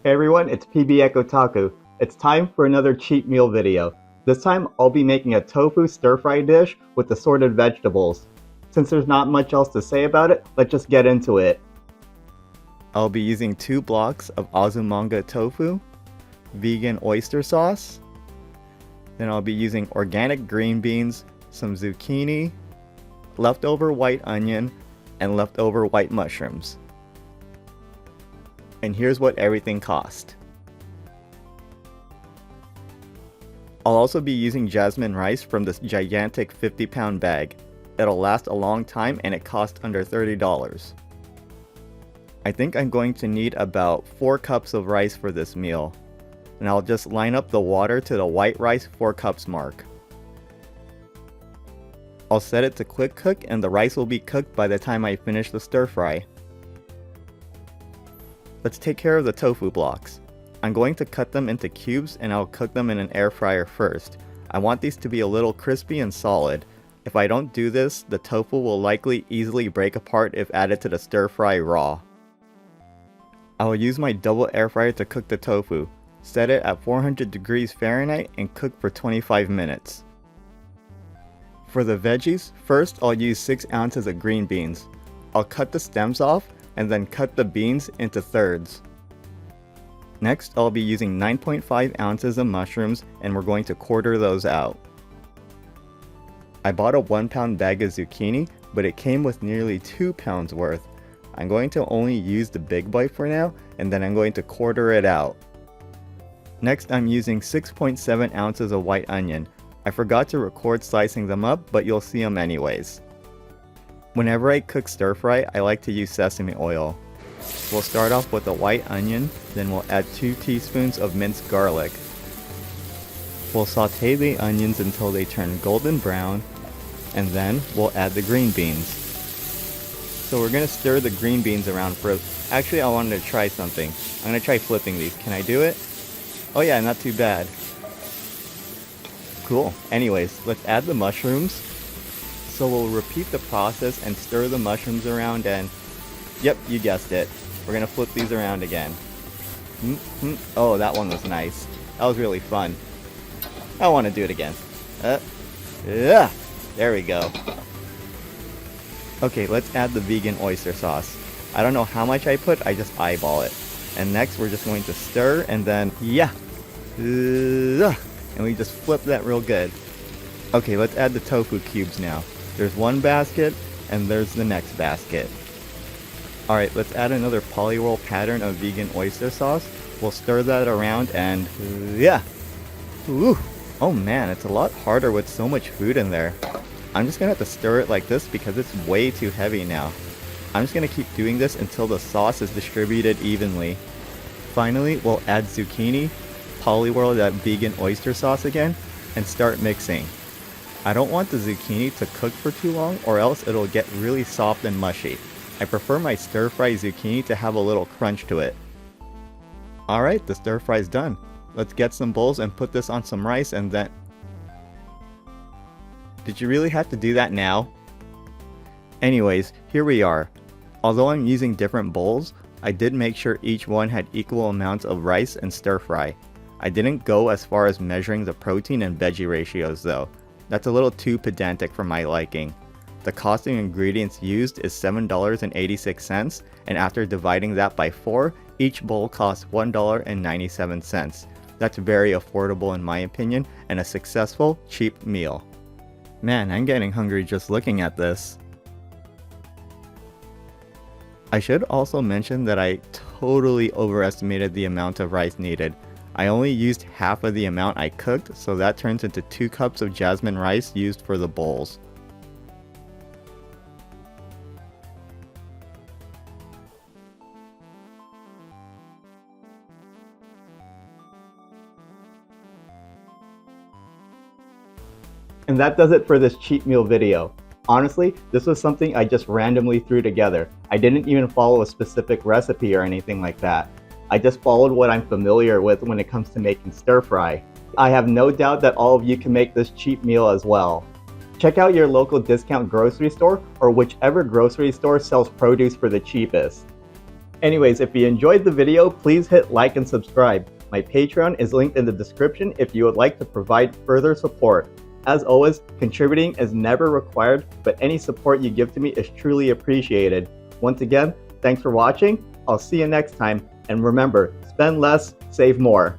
Hey everyone, it's PB Ecotaku. It's time for another cheat meal video. This time I'll be making a tofu stir-fry dish with assorted vegetables. Since there's not much else to say about it, let's just get into it. I'll be using 2 blocks of azumanga tofu, vegan oyster sauce, then I'll be using organic green beans, some zucchini, leftover white onion, and leftover white mushrooms. And here's what everything cost. I'll also be using jasmine rice from this gigantic 50-pound bag. It'll last a long time and it costs under $30. I think I'm going to need about 4 cups of rice for this meal. And I'll just line up the water to the white rice 4 cups mark. I'll set it to quick cook and the rice will be cooked by the time I finish the stir fry. Let's take care of the tofu blocks. I'm going to cut them into cubes and I'll cook them in an air fryer first. I want these to be a little crispy and solid. If I don't do this, the tofu will likely easily break apart if added to the stir fry raw. I will use my double air fryer to cook the tofu. Set it at 400 degrees Fahrenheit and cook for 25 minutes. For the veggies, first I'll use 6 ounces of green beans. I'll cut the stems off and then cut the beans into thirds. Next, I'll be using 9.5 ounces of mushrooms and we're going to quarter those out. I bought a 1-pound bag of zucchini, but it came with nearly 2 pounds worth. I'm going to only use the big bite for now, and then I'm going to quarter it out. Next, I'm using 6.7 ounces of white onion. I forgot to record slicing them up, but you'll see them anyways. Whenever I cook stir fry, I like to use sesame oil. We'll start off with a white onion, then we'll add 2 teaspoons of minced garlic. We'll saute the onions until they turn golden brown, and then we'll add the green beans. So we're going to stir the green beans around for... Actually, I wanted to try something. I'm going to try flipping these. Can I do it? Oh yeah, not too bad. Cool. Anyways, let's add the mushrooms. So we'll repeat the process and stir the mushrooms around and... Yep, you guessed it. We're going to flip these around again. Oh, that one was nice. That was really fun. I want to do it again. Yeah, there we go. Okay, let's add the vegan oyster sauce. I don't know how much I put, I just eyeball it. And next we're just going to stir and then, yeah. And we just flip that real good. Okay, let's add the tofu cubes now. There's one basket and there's the next basket. Alright, let's add another polyrol pattern of vegan oyster sauce. We'll stir that around and, yeah. Ooh. Oh man, it's a lot harder with so much food in there. I'm just gonna have to stir it like this because it's way too heavy now. I'm just gonna keep doing this until the sauce is distributed evenly. Finally, we'll add zucchini, polyrol that vegan oyster sauce again, and start mixing. I don't want the zucchini to cook for too long or else it'll get really soft and mushy. I prefer my stir-fry zucchini to have a little crunch to it. Alright, the stir-fry's done. Let's get some bowls and put this on some rice and then... Did you really have to do that now? Anyways, here we are. Although I'm using different bowls, I did make sure each one had equal amounts of rice and stir-fry. I didn't go as far as measuring the protein and veggie ratios though. That's a little too pedantic for my liking. The cost of ingredients used is $7.86, and after dividing that by 4, each bowl costs $1.97. That's very affordable in my opinion, and a successful, cheap meal. Man, I'm getting hungry just looking at this. I should also mention that I totally overestimated the amount of rice needed. I only used half of the amount I cooked, so that turns into 2 cups of jasmine rice used for the bowls. And that does it for this cheat meal video. Honestly, this was something I just randomly threw together. I didn't even follow a specific recipe or anything like that. I just followed what I'm familiar with when it comes to making stir fry. I have no doubt that all of you can make this cheap meal as well. Check out your local discount grocery store or whichever grocery store sells produce for the cheapest. Anyways, if you enjoyed the video, please hit like and subscribe. My Patreon is linked in the description if you would like to provide further support. As always, contributing is never required, but any support you give to me is truly appreciated. Once again, thanks for watching. I'll see you next time, and remember, spend less, save more.